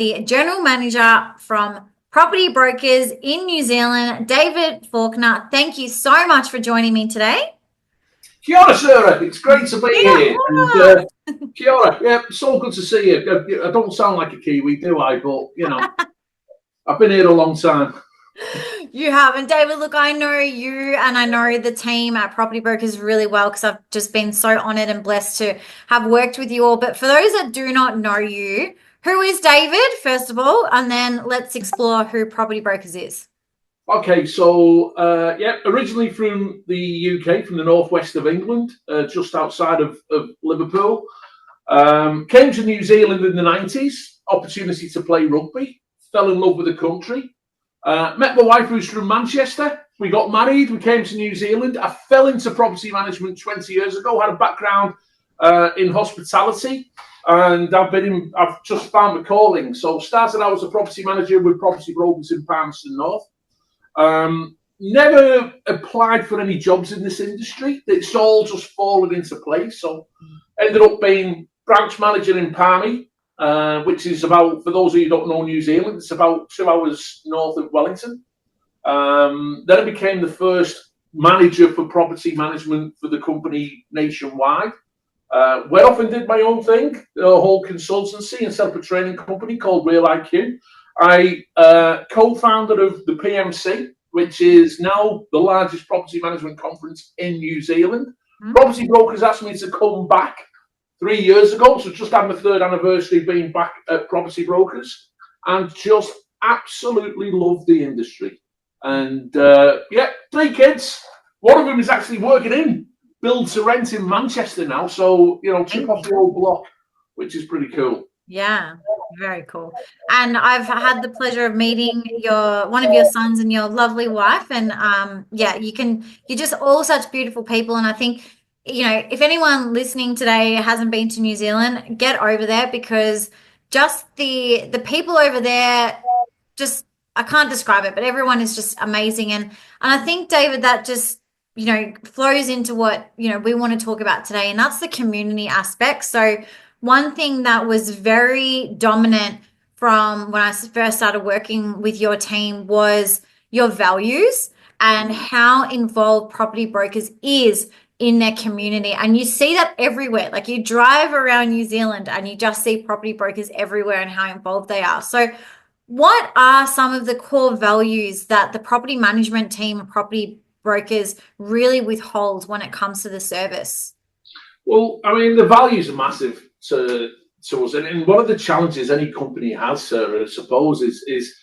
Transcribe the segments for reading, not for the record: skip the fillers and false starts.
the General Manager from Property Brokers in New Zealand, David Faulkner. Thank you so much for joining me today. Kia ora, Sarah. It's great to be here. Ora. And, kia ora. Yeah, so good to see you. I don't sound like a Kiwi, do I? But, you know, I've been here a long time. You have. And David, look, I know you and I know the team at Property Brokers really well because I've just been so honored and blessed to have worked with you all. But for those that do not know you, who is David, first of all? And then let's explore who Property Brokers is. Okay, so, originally from the UK, from the northwest of England, just outside of Liverpool. Came to New Zealand in the 90s, opportunity to play rugby, fell in love with the country. Met my wife who's from Manchester. We got married, we came to New Zealand. I fell into property management 20 years ago, had a background in hospitality, and I've just found my calling. So started out as a property manager with Property Brokers in Palmerston North. Never applied for any jobs in this industry. It's all just fallen into place. So ended up being branch manager in Palmy, which is about, for those of you who don't know New Zealand, it's about 2 hours north of Wellington. Then I became the first manager for property management for the company nationwide. Went off and did my own thing, a whole consultancy, and set up a training company called Real IQ. I co-founder of the PMC, which is now the largest property management conference in New Zealand. Mm-hmm. Property Brokers asked me to come back 3 years ago, so just had my third anniversary being back at Property Brokers, and just absolutely love the industry. And 3 kids. One of them is actually working in build to rent in Manchester now, so chip off the old block, which is pretty cool. Yeah, very cool. And I've had the pleasure of meeting one of your sons and your lovely wife, and you're just all such beautiful people. And I think, if anyone listening today hasn't been to New Zealand, get over there, because just the people over there, just, I can't describe it, but everyone is just amazing. And I think, David, that just flows into what we want to talk about today, and that's the community aspect. So one thing that was very dominant from when I first started working with your team was your values and how involved Property Brokers is in their community. And you see that everywhere. Like, you drive around New Zealand and you just see Property Brokers everywhere and how involved they are. So what are some of the core values that the property management team and Property Brokers really withhold when it comes to the service? Well, I mean, the values are massive to us, and one of the challenges any company has, Sarah, I suppose, is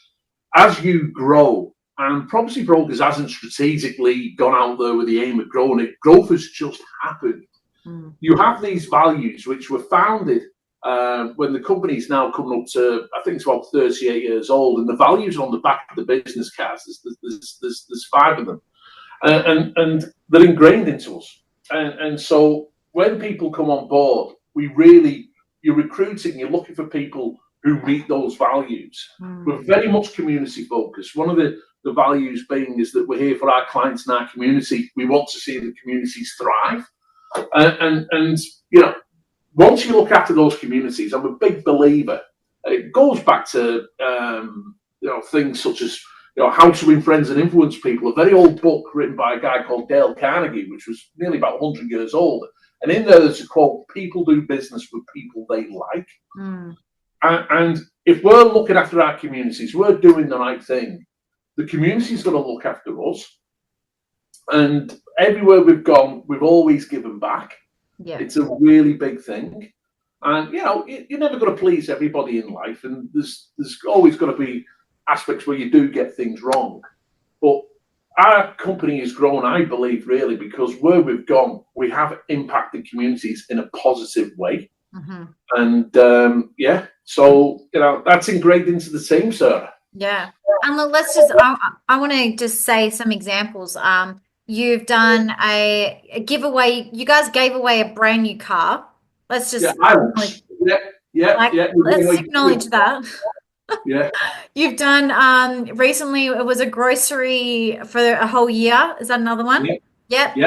as you grow, and Property Brokers hasn't strategically gone out there with the aim of growing it. Growth has just happened. You have these values which were founded when the company's now coming up to, I think it's about 38 years old, and the values are on the back of the business cards. There's 5 of them, and they're ingrained into us. And so when people come on board, you're recruiting, you're looking for people who meet those values. We're very much community focused. One of the values being is that we're here for our clients and our community. We want to see the communities thrive. And once you look after those communities, I'm a big believer. It goes back to things such as How to Win Friends and Influence People, a very old book written by a guy called Dale Carnegie, which was nearly about 100 years old. And in there, there's a quote: people do business with people they like. And if we're looking after our communities, we're doing the right thing. The community's going to look after us. And everywhere we've gone, we've always given back. Yeah. It's a really big thing. And, you're never going to please everybody in life. And there's always going to be aspects where you do get things wrong. But our company has grown, I believe, really, because where we've gone, we have impacted communities in a positive way. And so that's ingrained into the team, Sarah. Yeah. And look, I want to just say some examples. You've done a giveaway. You guys gave away a brand new car. Let's just let's acknowledge that. Yeah. You've done recently, it was a grocery for a whole year. Is that another one? Yep.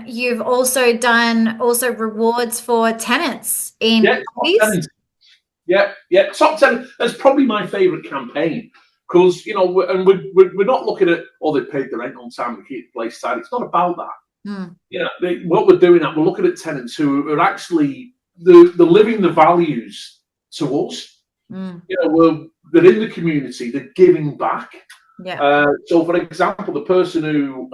You've also done rewards for tenants in tenants. Yeah, yeah. Top 10. That's probably my favourite campaign because we're not looking at they paid the rent on time to keep the place tidy. It's not about that. Mm. What we're doing, we're looking at tenants who are actually they're living the values to us. Mm. They're in the community. They're giving back. Yeah. So, for example, the person who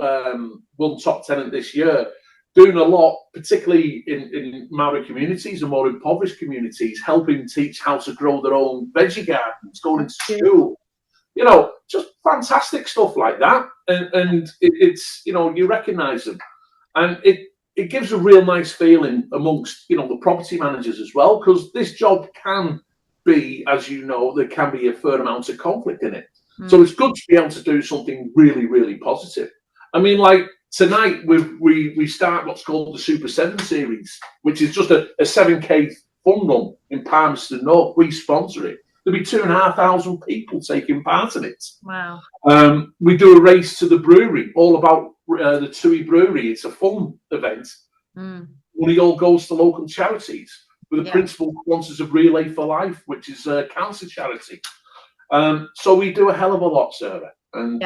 won top tenant this year, doing a lot, particularly in Maori communities and more impoverished communities, helping teach how to grow their own veggie gardens, going into school. Just fantastic stuff like that. And it's you recognise them, and it gives a real nice feeling amongst the property managers as well, because this job can be, as there can be a fair amount of conflict in it. So it's good to be able to do something really, really positive. I mean, like tonight we start what's called the Super 7 series, which is just a 7K fun run in Palmerston North. We sponsor it. There'll be 2,500 people taking part in it. Wow. We do a race to the brewery, all about the Tui Brewery. It's a fun event. Money all goes to local charities. We're the principal sponsors of Relay for Life, which is a cancer charity. So we do a hell of a lot, Sarah, and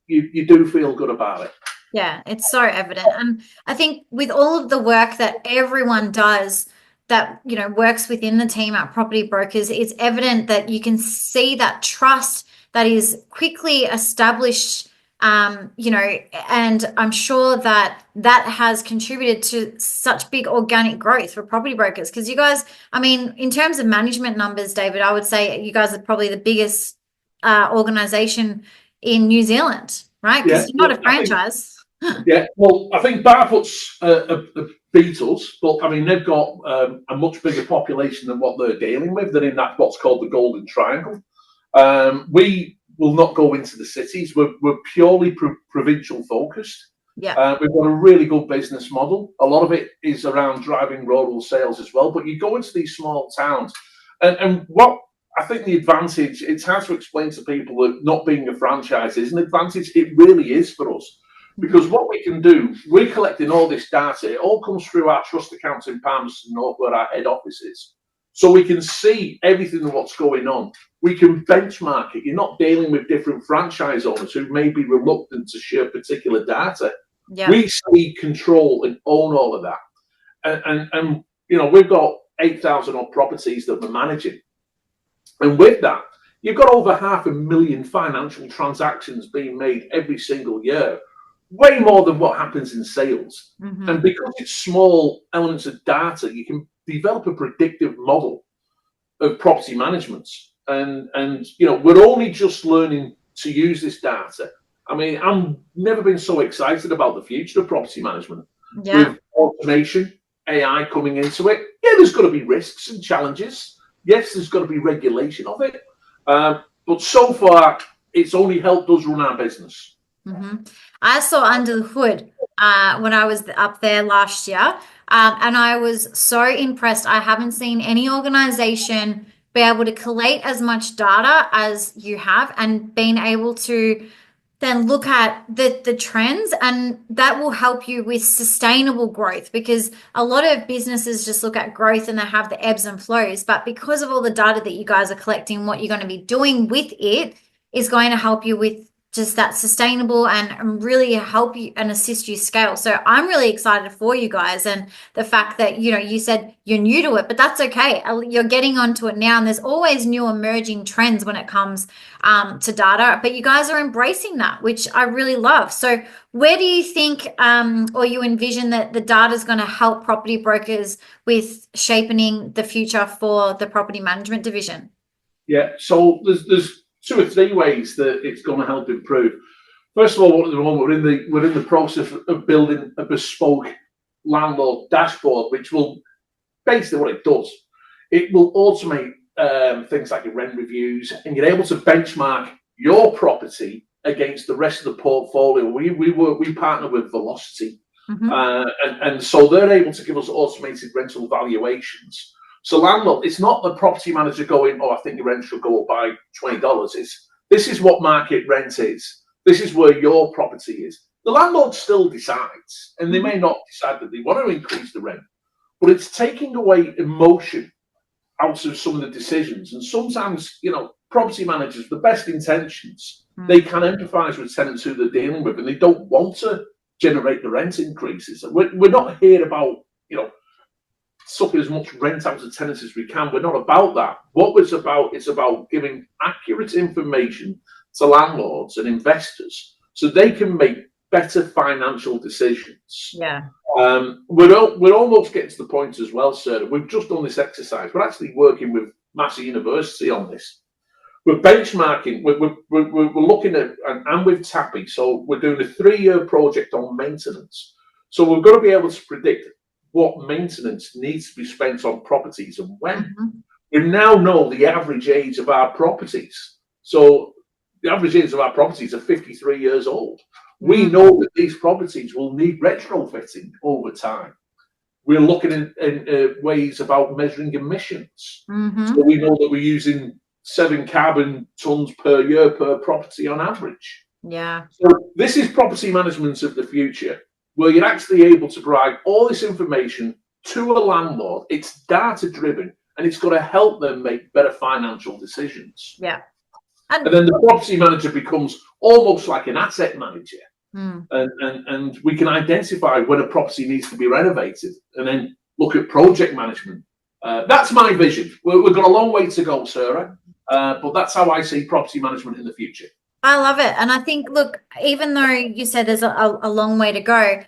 you do feel good about it. Yeah, it's so evident. And I think with all of the work that everyone does that, works within the team at Property Brokers, it's evident that you can see that trust that is quickly established, and I'm sure that has contributed to such big organic growth for Property Brokers. Because you guys, I mean, in terms of management numbers, David, I would say you guys are probably the biggest organization in New Zealand, right? Because you're not a franchise. Well, I think Barfoot's beat us, but I mean they've got a much bigger population than what they're dealing with. They're in that what's called the Golden Triangle. We will not go into the cities. We're purely provincial focused. Yeah, we've got a really good business model. A lot of it is around driving rural sales as well. But you go into these small towns, and what I think the advantage, it's hard to explain to people that not being a franchise is an advantage. It really is for us. Because what we can do, we're collecting all this data. It all comes through our trust accounts in Palmerston North, where our head office is. So we can see everything of what's going on. We can benchmark it. You're not dealing with different franchise owners who may be reluctant to share particular data. Yeah. We see, control, and own all of that. And we've got 8,000 odd properties that we're managing. And with that, you've got over 500,000 financial transactions being made every single year. Way more than what happens in sales. And because it's small elements of data, you can develop a predictive model of property management. And we're only just learning to use this data. I mean, I've never been so excited about the future of property management. Yeah. With automation, AI coming into it, there's got to be risks and challenges. Yes, there's got to be regulation of it. But so far, it's only helped us run our business. I saw under the hood when I was up there last year, and I was so impressed. I haven't seen any organization be able to collate as much data as you have and being able to then look at the trends, and that will help you with sustainable growth, because a lot of businesses just look at growth and they have the ebbs and flows. But because of all the data that you guys are collecting, what you're going to be doing with it is going to help you with just that sustainable and really help you and assist you scale. So I'm really excited for you guys, and the fact that, you said you're new to it, but that's okay. You're getting onto it now, and there's always new emerging trends when it comes to data, but you guys are embracing that, which I really love. So where do you think or you envision that the data is going to help Property Brokers with shaping the future for the property management division? Yeah, so there's 2 or 3 ways that it's going to help improve. First of all, at the moment we're in the process of building a bespoke landlord dashboard, which will basically, what it does, it will automate things like your rent reviews, and you're able to benchmark your property against the rest of the portfolio. We partner with Velocity, and so they're able to give us automated rental valuations. So landlord, it's not the property manager going, I think your rent should go up by $20. This is what market rent is. This is where your property is. The landlord still decides, and they may not decide that they want to increase the rent, but it's taking away emotion out of some of the decisions. And sometimes, property managers, the best intentions, Mm. they can empathise with tenants who they're dealing with, and they don't want to generate the rent increases. We're not here about, sucking as much rent out of tenants as we can. We're not about that. What it's about giving accurate information to landlords and investors so they can make better financial decisions. Yeah. We're almost getting to the point as well, sir. We've just done this exercise. We're actually working with Massey University on this. We're benchmarking. We're looking at, and with TAPI. So we're doing a 3-year project on maintenance. So we're going to be able to predict what maintenance needs to be spent on properties and when. Mm-hmm. We now know the average age of our properties. So the average age of our properties are 53 years old. We know that these properties will need retrofitting over time. We're looking in ways about measuring emissions. Mm-hmm. So we know that we're using 7 carbon tons per year per property on average. Yeah. So this is property management of the future, where you're actually able to provide all this information to a landlord. It's data driven, and it's going to help them make better financial decisions. Yeah. And then the property manager becomes almost like an asset manager. And we can identify when a property needs to be renovated and then look at project management. That's my vision. We've got a long way to go, Sarah, but that's how I see property management in the future. I love it. And I think, look, even though you said there's a long way to go,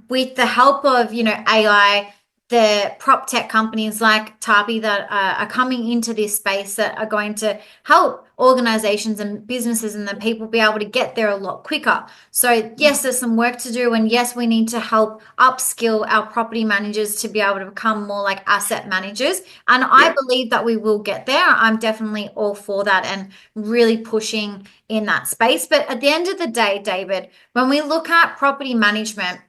with the help of, AI, the prop tech companies like TAPI that are coming into this space that are going to help organizations and businesses and the people be able to get there a lot quicker. So yes, there's some work to do. And yes, we need to help upskill our property managers to be able to become more like asset managers. And I believe that we will get there. I'm definitely all for that and really pushing in that space. But at the end of the day, David, when we look at property management,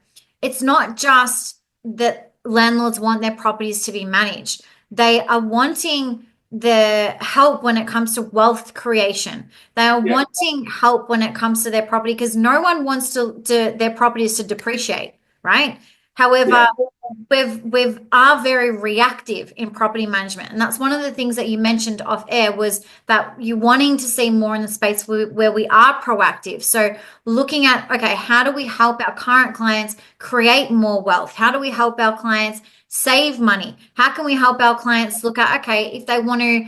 it's not just that landlords want their properties to be managed. They are wanting the help when it comes to wealth creation. They are wanting help when it comes to their property because no one wants their properties to depreciate, right? However, we are very reactive in property management, and that's one of the things that you mentioned off air was that you wanting to see more in the space where we are proactive. So looking at, okay, how do we help our current clients create more wealth? How do we help our clients save money? How can we help our clients look at, okay, if they want to,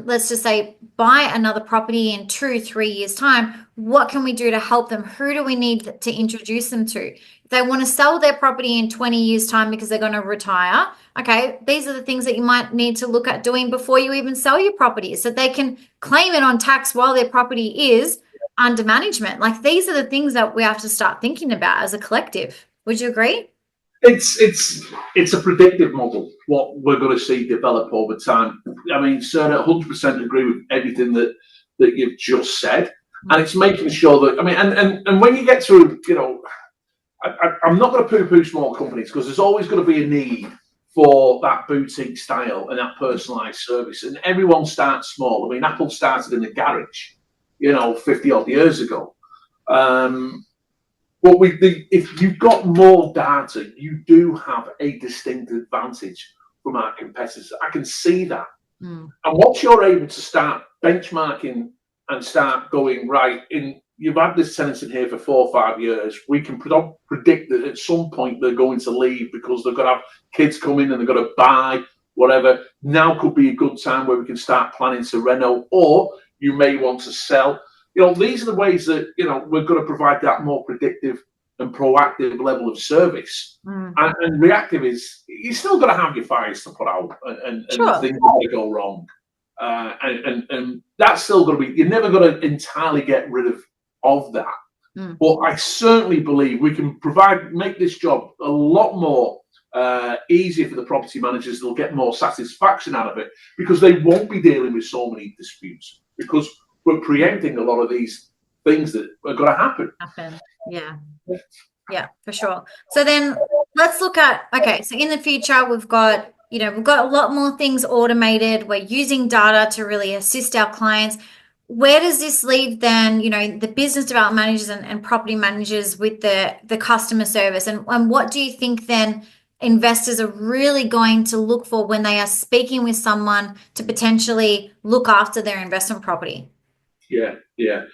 let's just say, buy another property in 2-3 years' time, what can we do to help them? Who do we need to introduce them to? If they want to sell their property in 20 years' time because they're going to retire, okay, these are the things that you might need to look at doing before you even sell your property so they can claim it on tax while their property is under management. Like these are the things that we have to start thinking about as a collective. Would you agree? It's a predictive model, what we're going to see develop over time. I mean, Sarah, 100% agree with everything that you've just said. And it's making sure that, I mean, and when you get to, I'm not going to poo-poo small companies because there's always going to be a need for that boutique style and that personalised service. And everyone starts small. I mean, Apple started in a garage, 50 odd years ago. But if you've got more data, you do have a distinct advantage from our competitors. I can see that. And once you're able to start benchmarking and start going, right, you've had this tenant in here for 4 or 5 years, we can predict that at some point they're going to leave because they're going to have kids come in and they're going to buy whatever. Now could be a good time where we can start planning to reno, or you may want to sell. These are the ways that, we're going to provide that more predictive and proactive level of service. And reactive is, you're still going to have your fires to put out and things are going to go wrong. And that's still going to be, you're never going to entirely get rid of that. But I certainly believe we can make this job a lot more easier for the property managers. They'll get more satisfaction out of it because they won't be dealing with so many disputes because we're preempting a lot of these things that are going to happen. Yeah, for sure. So then let's look at, okay, so in the future, we've got a lot more things automated. We're using data to really assist our clients. Where does this leave then, the business development managers and property managers with the customer service? And what do you think then investors are really going to look for when they are speaking with someone to potentially look after their investment property? Yeah, yeah.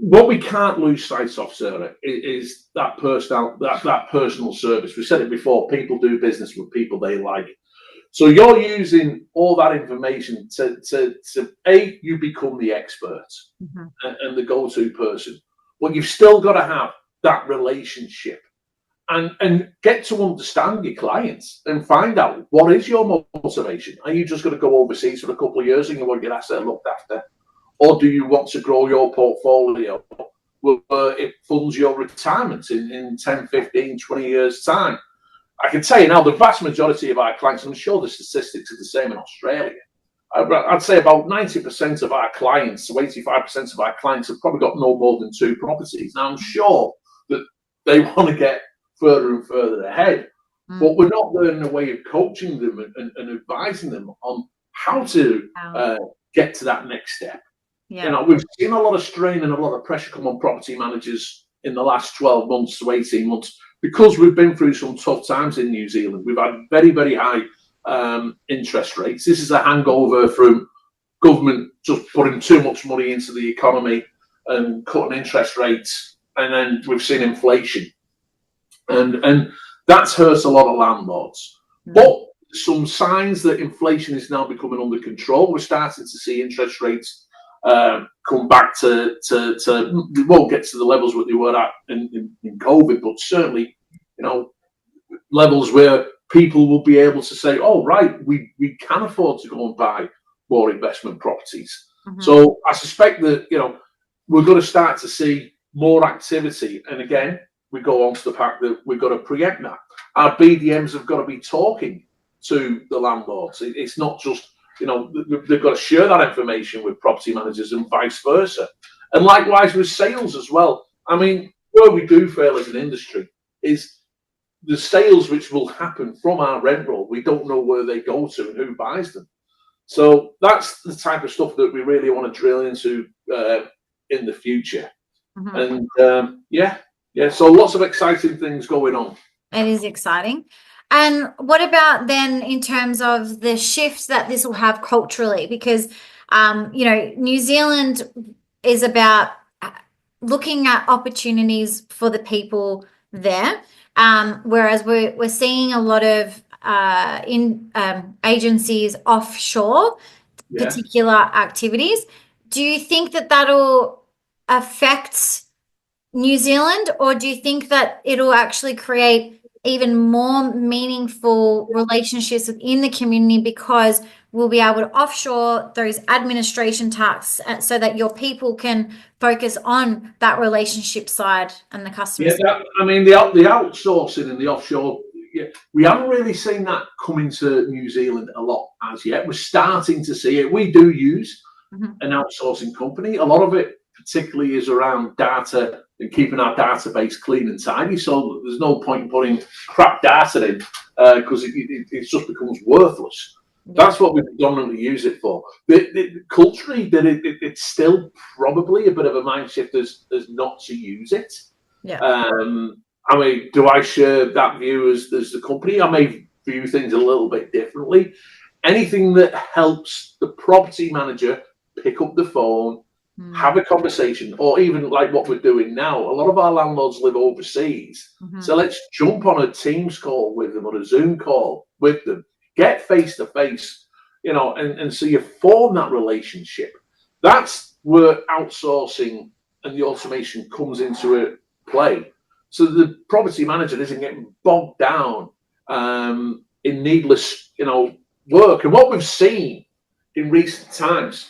What we can't lose sight of, Sarah, is that personal service. We said it before. People do business with people they like. So you're using all that information to you become the expert and the go-to person. But you've still got to have that relationship and get to understand your clients and find out what is your motivation. Are you just going to go overseas for a couple of years and you want your asset looked after? Or do you want to grow your portfolio where it funds your retirement in 10, 15, 20 years' time? I can tell you now, the vast majority of our clients, I'm sure the statistics are the same in Australia, I'd say about 90% of our clients, so 85% of our clients have probably got no more than 2 properties. Now, I'm sure that they want to get further and further ahead, but we're not learning a way of coaching them and advising them on how to get to that next step. Yeah. You know, we've seen a lot of strain and a lot of pressure come on property managers in the last 12 months to 18 months because we've been through some tough times in New Zealand. We've had very, very high interest rates. This is a hangover from government just putting too much money into the economy and cutting interest rates, and then we've seen inflation, and that's hurt a lot of landlords. But some signs that inflation is now becoming under control. We're starting to see interest rates come back to we won't get to the levels what they were at in COVID, but certainly, you know, levels where people will be able to say, oh, right, we can afford to go and buy more investment properties. So I suspect that, you know, we're going to start to see more activity. And again, we go on to the fact that we've got to preempt that. Our BDMs have got to be talking to the landlords. It's not just, you know, they've got to share that information with property managers and vice versa. And likewise with sales as well. I mean, where we do fail as an industry is the sales which will happen from our rent roll. We don't know where they go to and who buys them. So that's the type of stuff that we really want to drill into in the future. And so lots of exciting things going on. It is exciting. And what about then in terms of the shift that this will have culturally? Because, you know, New Zealand is about looking at opportunities for the people there, whereas we're seeing a lot of agencies offshore particular activities. Do you think that that'll affect New Zealand, or do you think that it'll actually create even more meaningful relationships within the community because we'll be able to offshore those administration tasks so that your people can focus on that relationship side and the customer side? I mean, the outsourcing and the offshore, we haven't really seen that come into New Zealand a lot as yet. We're starting to see it. We do use an outsourcing company. A lot of it particularly is around data and keeping our database clean and tidy. So there's no point in putting crap data in because it just becomes worthless. That's what we predominantly use it for. Culturally, it's still probably a bit of a mind shift as not to use it. I mean, do I share that view as the company? I may view things a little bit differently. Anything that helps the property manager pick up the phone, have a conversation, or even like what we're doing now. A lot of our landlords live overseas. So let's jump on a Teams call with them or a Zoom call with them, get face to face, you know, and so you form that relationship. That's where outsourcing and the automation comes into play. So the property manager isn't getting bogged down in needless, you know, work. And what we've seen in recent times,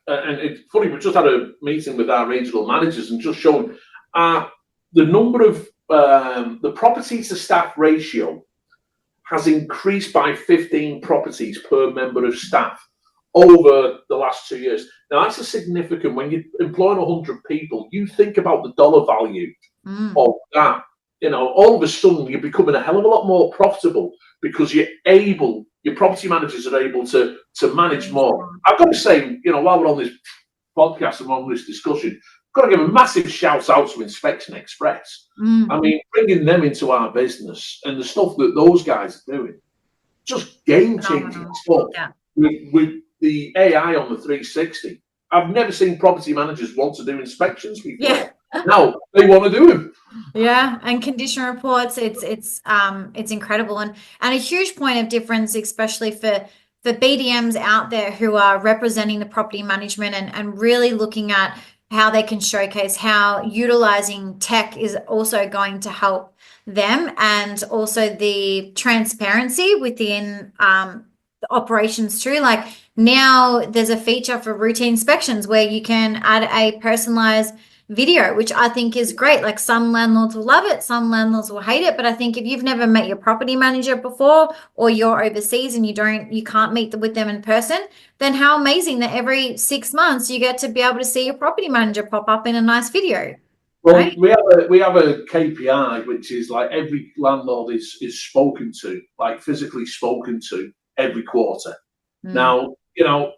and it's funny, we just had a meeting with our regional managers and just shown the number of the property to staff ratio has increased by 15 properties per member of staff over the last 2 years. Now, that's a significant, when you're employing 100 people, you think about the dollar value of that. You know, all of a sudden, you're becoming a hell of a lot more profitable because your property managers are able to manage more. I've got to say, you know, while we're on this podcast and on this discussion, I've got to give a massive shout out to Inspection Express. I mean, bringing them into our business and the stuff that those guys are doing, just game changing stuff with the AI on the 360. I've never seen property managers want to do inspections before. Yeah. Now they want to do them. Yeah, and condition reports, it's incredible, and a huge point of difference, especially for BDMs out there who are representing the property management and really looking at how they can showcase how utilizing tech is also going to help them, and also the transparency within the operations too. Like now there's a feature for routine inspections where you can add a personalized video, which I think is great. Like some landlords will love it, some landlords will hate it, but I think if you've never met your property manager before, or you're overseas and you can't meet with them in person, then how amazing that every 6 months you get to be able to see your property manager pop up in a nice video. Well, right? we have a KPI, which is like every landlord is spoken to, like physically spoken to every quarter. Now, you know,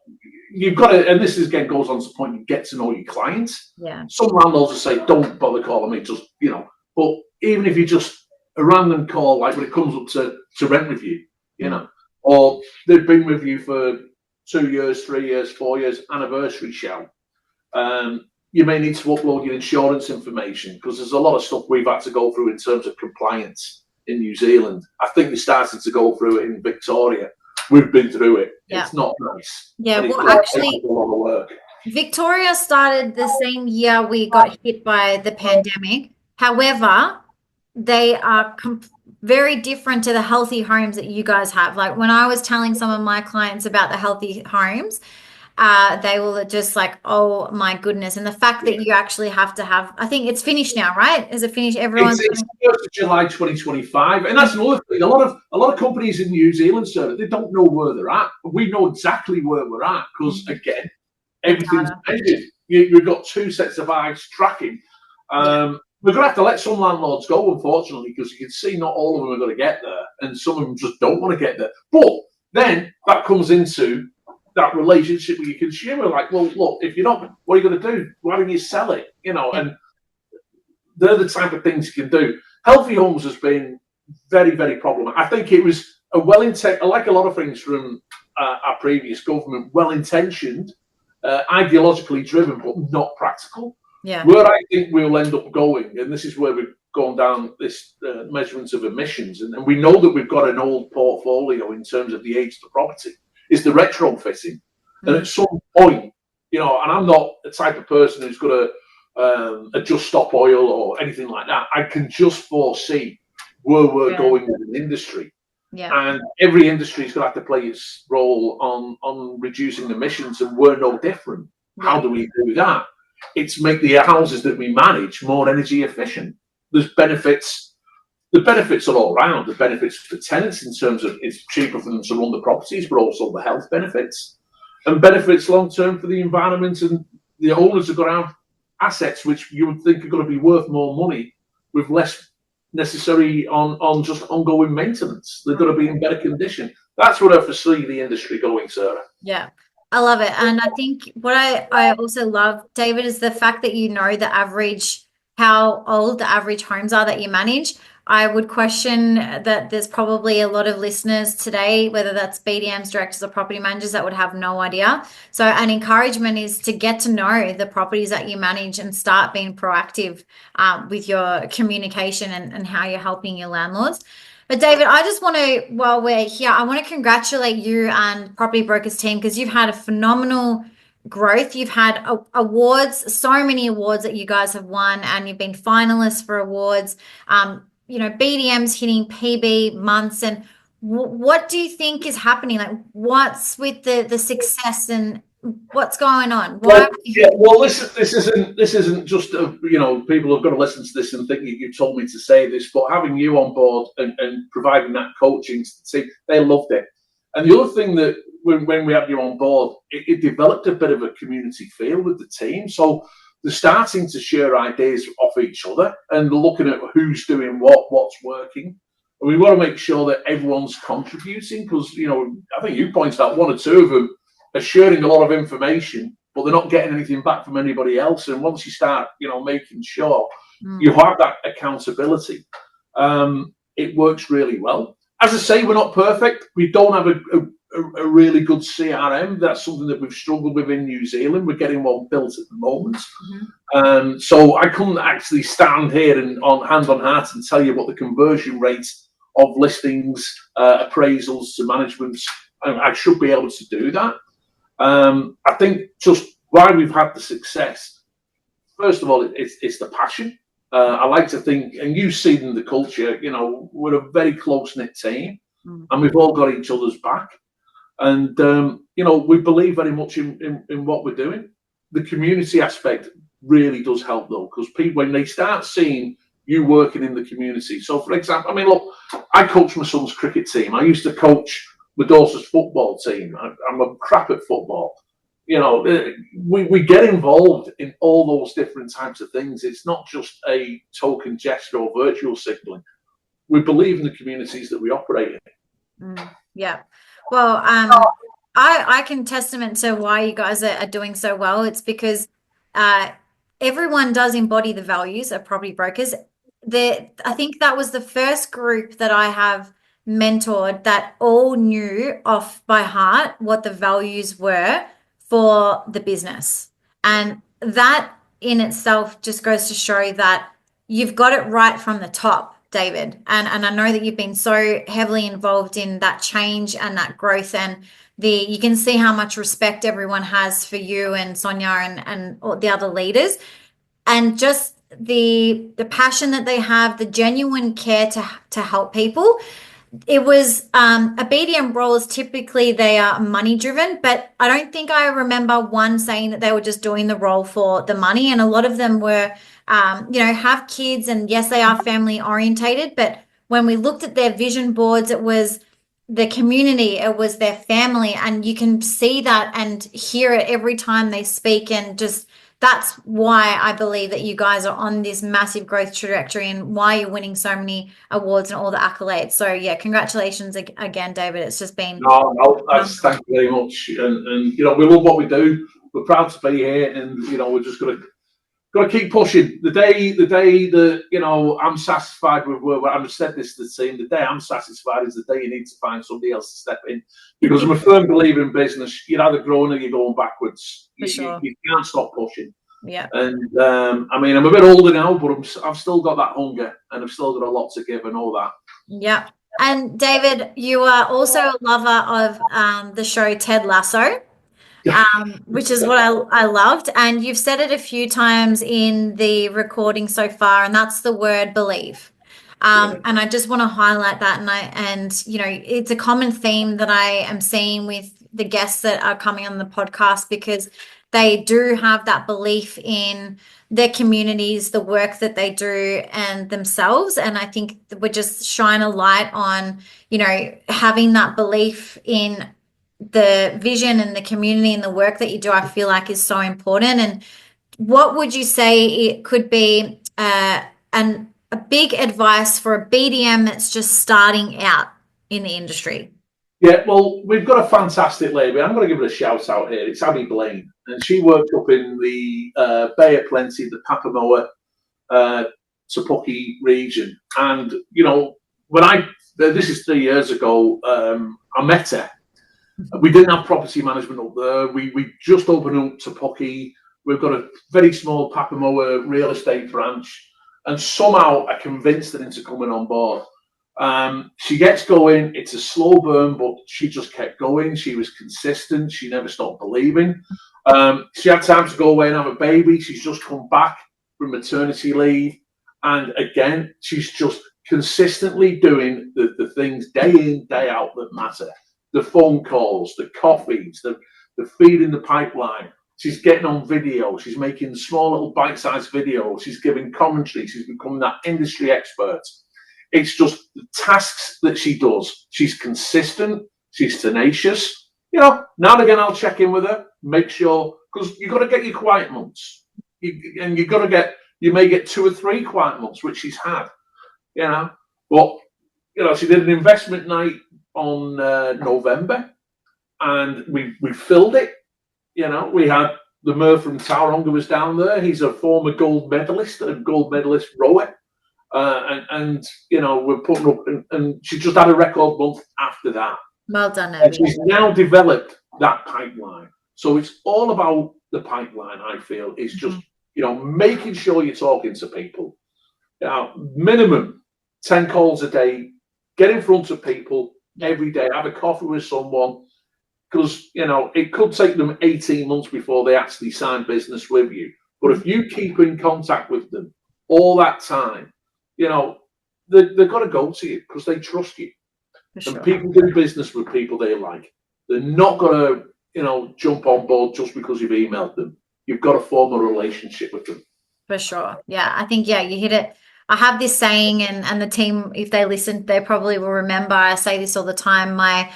you've got to, and this is again goes on to the point, you get to know your clients. Yeah. Some landlords will say, don't bother calling me, just, you know, but even if you just a random call, like when it comes up to rent review, you know, or they've been with you for 2 years, 3 years, 4 years, anniversary show. You may need to upload your insurance information because there's a lot of stuff we've had to go through in terms of compliance in New Zealand. I think they started to go through it in Victoria. We've been through it. Yeah. It's not nice. Yeah, well, actually, a lot of work. Victoria started the same year we got hit by the pandemic. However, they are very different to the healthy homes that you guys have. Like when I was telling some of my clients about the healthy homes, they were just like, oh my goodness. And the fact that you actually have to have, I think it's finished now, right? Is it finished? Everyone's it's 1st of July 2025. And that's another thing. A lot of companies in New Zealand, sir, they don't know where they're at. We know exactly where we're at because again, everything's measured. We've got 2 sets of eyes tracking. We're going to have to let some landlords go, unfortunately, because you can see not all of them are going to get there, and some of them just don't want to get there. But then that comes into that relationship with your consumer. Like, well, look, if you're not, what are you going to do? Why don't you sell it? You know, and they're the type of things you can do. Healthy homes has been very, very problematic. I think it was a well-intentioned, like a lot of things from our previous government, well-intentioned, ideologically driven, but not practical. Yeah. Where I think we'll end up going, and this is where we've gone down this measurements of emissions, and we know that we've got an old portfolio in terms of the age of the property, is the retrofitting. And at some point, you know, and I'm not the type of person who's going to adjust stop oil or anything like that. I can just foresee where we're going with an industry. Yeah. And every industry is going to have to play its role on reducing emissions, and we're no different. How do we do that? It's make the houses that we manage more energy efficient. There's benefits. The benefits are all around. The benefits for tenants in terms of it's cheaper for them to run the properties, but also the health benefits and benefits long term for the environment, and the owners are going to have assets which you would think are going to be worth more money with less necessary on just ongoing maintenance. They're going to be in better condition. That's what I foresee the industry going, Sarah. Yeah. I love it. And I think what I also love, David, is the fact that you know the average, how old the average homes are that you manage. I would question that there's probably a lot of listeners today, whether that's BDMs, directors, or property managers, that would have no idea. So an encouragement is to get to know the properties that you manage and start being proactive with your communication and how you're helping your landlords. But David, I just want to, while we're here, I want to congratulate you and Property Brokers team, because you've had a phenomenal growth. You've had awards, so many awards that you guys have won, and you've been finalists for awards. You know, BDM's hitting PB months. And what do you think is happening? Like, what's with the success and what's going on? Well, this isn't just you know, people are going to listen to this and think you told me to say this, but having you on board and providing that coaching, they loved it. And the other thing that when we had you on board, it developed a bit of a community feel with the team. So they're starting to share ideas off each other and looking at who's doing what's working. And we want to make sure that everyone's contributing, because, you know, I think you pointed out 1 or 2 of them are sharing a lot of information but they're not getting anything back from anybody else. And once you start, making sure you have that accountability, it works really well. As I say, we're not perfect. We don't have a really good CRM. That's something that we've struggled with in New Zealand. We're getting one built at the moment. So I couldn't actually stand here and on hand on heart and tell you what the conversion rate of listings, appraisals to managements. I should be able to do that. I think just why we've had the success, first of all, it's the passion. I like to think, and you see in the culture, we're a very close-knit team, and we've all got each other's back. And, we believe very much in what we're doing. The community aspect really does help, though, because people, when they start seeing you working in the community. So, for example, look, I coach my son's cricket team. I used to coach my daughter's football team. I'm a crap at football. We get involved in all those different types of things. It's not just a token gesture or virtual signaling. We believe in the communities that we operate in. Yeah. Well, I can testament to why you guys are doing so well. It's because everyone does embody the values of property brokers. I think that was the first group that I have mentored that all knew off by heart what the values were for the business. And that in itself just goes to show that you've got it right from the top, David. And I know that you've been so heavily involved in that change and that growth, and you can see how much respect everyone has for you and Sonia and all the other leaders, and just the passion that they have, the genuine care to help people. It was a BDM role is typically they are money driven, but I don't think I remember one saying that they were just doing the role for the money. And a lot of them were, have kids, and yes, they are family orientated. But when we looked at their vision boards, it was the community, it was their family, and you can see that and hear it every time they speak. And just that's why I believe that you guys are on this massive growth trajectory and why you're winning so many awards and all the accolades. So yeah, congratulations again, David. It's just been thank you very much. And we love what we do. We're proud to be here, and we're just got to keep pushing. The day that I'm satisfied with where I've said this to the team. The day I'm satisfied is the day you need to find somebody else to step in, because I'm a firm believer in business. You're either growing or you're going backwards. Sure. You can't stop pushing. Yeah. And I'm a bit older now, but I've still got that hunger, and I've still got a lot to give and all that. Yeah. And David, you are also a lover of the show Ted Lasso. Which is what I loved. And you've said it a few times in the recording so far, and that's the word believe. And I just want to highlight that. And it's a common theme that I am seeing with the guests that are coming on the podcast, because they do have that belief in their communities, the work that they do, and themselves. And I think we just shine a light on, having that belief in the vision and the community and the work that you do. I feel like is so important. And what would you say it could be a big advice for a BDM that's just starting out in the industry? Yeah, well, we've got a fantastic lady. I'm going to give her a shout out here. It's Abby Blaine, and she worked up in the Bay of Plenty, the Papamoa, Tapuki region. And when this is 3 years ago, I met her. We didn't have property management up there. We just opened up Tapuki. We've got a very small Papamoa real estate branch, and somehow I convinced her into coming on board. She gets going. It's a slow burn, but she just kept going. She was consistent. She never stopped believing. She had time to go away and have a baby. She's just come back from maternity leave. And again, she's just consistently doing the things day in, day out that matter. The phone calls, the coffees, the feed in the pipeline. She's getting on video. She's making small little bite-sized videos. She's giving commentary. She's becoming that industry expert. It's just the tasks that she does. She's consistent. She's tenacious. Now and again, I'll check in with her, make sure, because you've got to get your quiet months. You may get 2 or 3 quiet months, which she's had, But, she did an investment night on November, and we filled it. We had the mayor from Tauranga was down there. He's a former gold medalist rower. And we're putting up, and she just had a record month after that. Well done, And Abby. she's now developed that pipeline. So it's all about the pipeline, I feel. It's just, making sure you're talking to people. Minimum 10 calls a day, get in front of people every day, have a coffee with someone, because, it could take them 18 months before they actually sign business with you. But if you keep in contact with them all that time, they've got to go to you because they trust you. Sure. And people do business with people they like. They're not going to, jump on board just because you've emailed them. You've got to form a relationship with them. For sure. Yeah, I think, you hit it. I have this saying, and the team, if they listen, they probably will remember. I say this all the time. My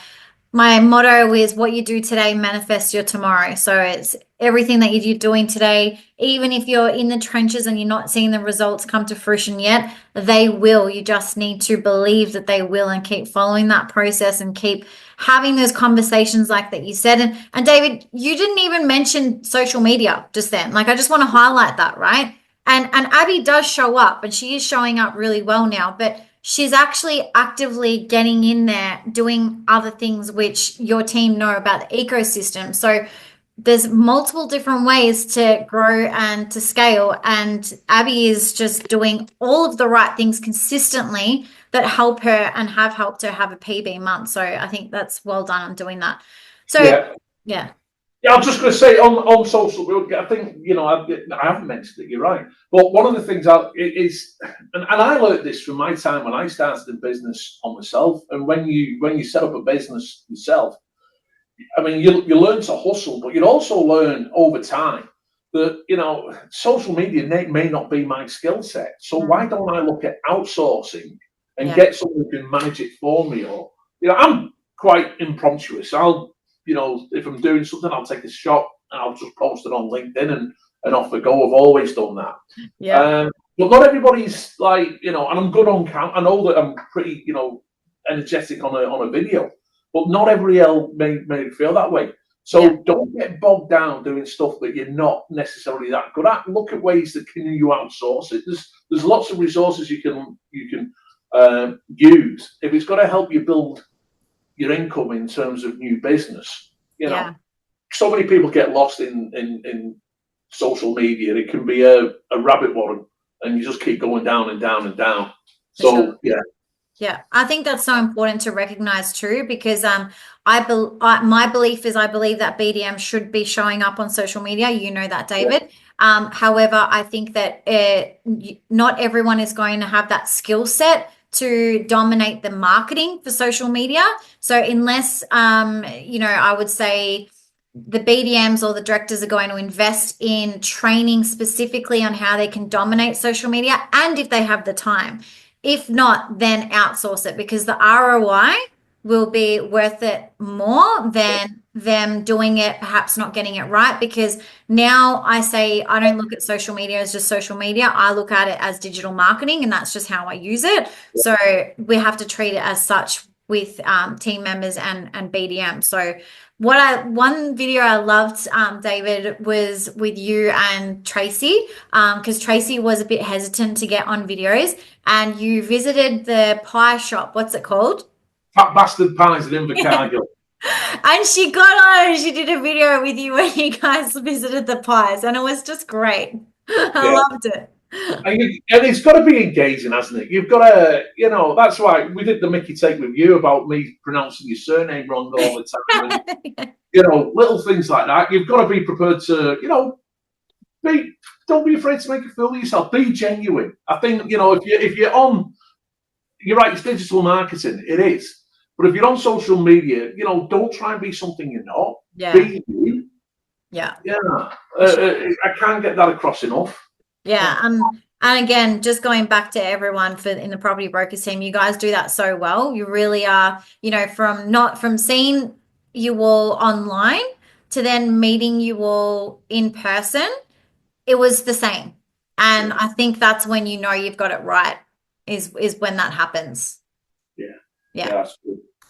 motto is what you do today manifests your tomorrow. So it's everything that you're doing today, even if you're in the trenches and you're not seeing the results come to fruition yet, they will. You just need to believe that they will and keep following that process and keep having those conversations like that you said. And David, you didn't even mention social media just then. Like, I just want to highlight that, right? And Abby does show up, and she is showing up really well now, but she's actually actively getting in there, doing other things which your team know about the ecosystem. So there's multiple different ways to grow and to scale. And Abby is just doing all of the right things consistently that help her and have helped her have a PB month. So I think that's well done on doing that. So yeah. Yeah, I was just going to say on social media, I think, I haven't mentioned it, you're right. But one of the things is, and I learned this from my time when I started in business on myself. And when you set up a business yourself, I mean, you learn to hustle, but you also learn over time that, social media may not be my skill set. So why don't I look at outsourcing and get someone who can manage it for me? Or, I'm quite impromptu. If I'm doing something, I'll take a shot and I'll just post it on LinkedIn and off I go. I've always done that. Yeah. But not everybody's like, and I'm good on camera. I know that I'm pretty, energetic on a video, but not everybody may feel that way. So don't get bogged down doing stuff that you're not necessarily that good at. Look at ways that you outsource it. There's lots of resources you can use if it's going to help you build your income in terms of new business. So many people get lost in social media. It can be a rabbit warren, and you just keep going down and down and down. So yeah, I think that's so important to recognize too, because my belief is I believe that BDM should be showing up on social media. You know that, David. However, I think that not everyone is going to have that skill set to dominate the marketing for social media. So unless, I would say the BDMs or the directors are going to invest in training specifically on how they can dominate social media, and if they have the time. If not, then outsource it, because the ROI will be worth it more than them doing it, perhaps not getting it right. Because now I say I don't look at social media as just social media. I look at it as digital marketing, and that's just how I use it. So we have to treat it as such with team members and BDM. So one video I loved, David, was with you and Tracy, because Tracy was a bit hesitant to get on videos, and you visited the pie shop. What's it called? Fat Bastard Pies in Invercargill. And she got on and she did a video with you when you guys visited the pies, and it was just great. I loved it. And it's got to be engaging, hasn't it? You've got to, that's why we did the Mickey take with you about me pronouncing your surname wrong all the time. And, little things like that. You've got to be prepared to, don't be afraid to make a fool of yourself. Be genuine. I think, if you're on, you're right, it's digital marketing. It is. But if you're on social media, don't try and be something you're not. Be you. I can't get that across enough. And again, just going back to everyone in the property brokers team, you guys do that so well. You really are, from seeing you all online to then meeting you all in person, it was the same. And I think that's when you've got it right, is when that happens. Yeah,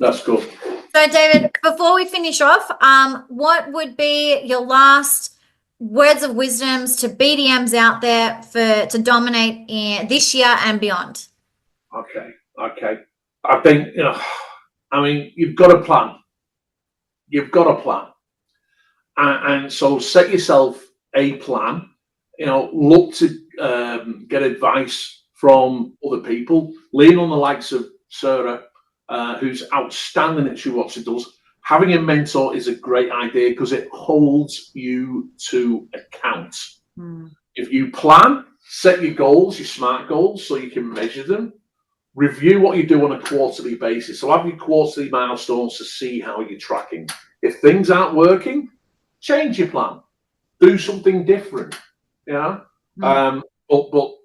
that's good. So David, before we finish off, what would be your last words of wisdoms to BDMs out there to dominate this year and beyond? Okay. I think, you've got a plan. You've got a plan. And so set yourself a plan. Look to get advice from other people. Lean on the likes of Sarah, who's outstanding at what she does. Having a mentor is a great idea because it holds you to account. If you plan, set your goals, your SMART goals, so you can measure them. Review what you do on a quarterly basis. So have your quarterly milestones to see how you're tracking. If things aren't working, change your plan. Do something different. But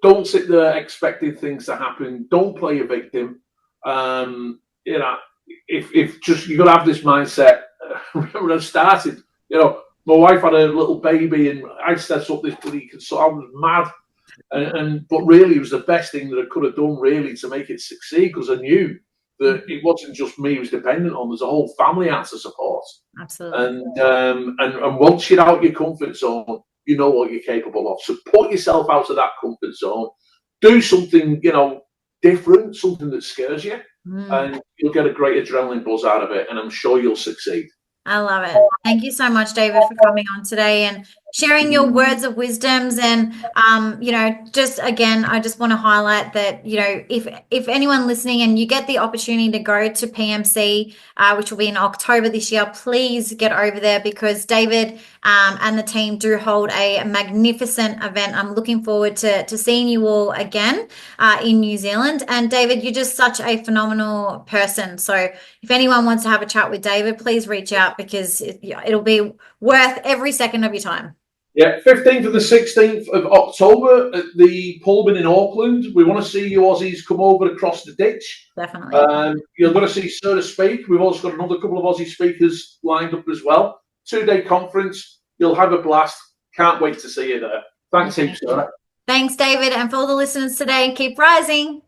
don't sit there expecting things to happen. Don't play a victim. If just you've got to have this mindset. When I started, my wife had a little baby, and I set up this bloody consult. I was mad, but really, it was the best thing that I could have done, really, to make it succeed, because I knew that it wasn't just me who was dependent on. There's a whole family out to support. Absolutely. And once you're out your comfort zone, you know what you're capable of. So put yourself out of that comfort zone. Do something, different, something that scares you. And you'll get a great adrenaline buzz out of it, and I'm sure you'll succeed. I love it. Thank you so much, David, for coming on today and sharing your words of wisdoms. And just again, I just want to highlight that if anyone listening and you get the opportunity to go to PMC, which will be in October this year, please get over there, because David and the team do hold a magnificent event. I'm looking forward to seeing you all again in New Zealand. And David, you're just such a phenomenal person. So if anyone wants to have a chat with David, please reach out, because it'll be worth every second of your time. Yeah, 15th and the 16th of October at the Pullman in Auckland. We want to see you Aussies come over across the ditch. Definitely. You're going to see Sarah speak. We've also got another couple of Aussie speakers lined up as well. 2-day conference. You'll have a blast. Can't wait to see you there. Thanks, Sarah. Thanks, David. And for all the listeners today, keep rising.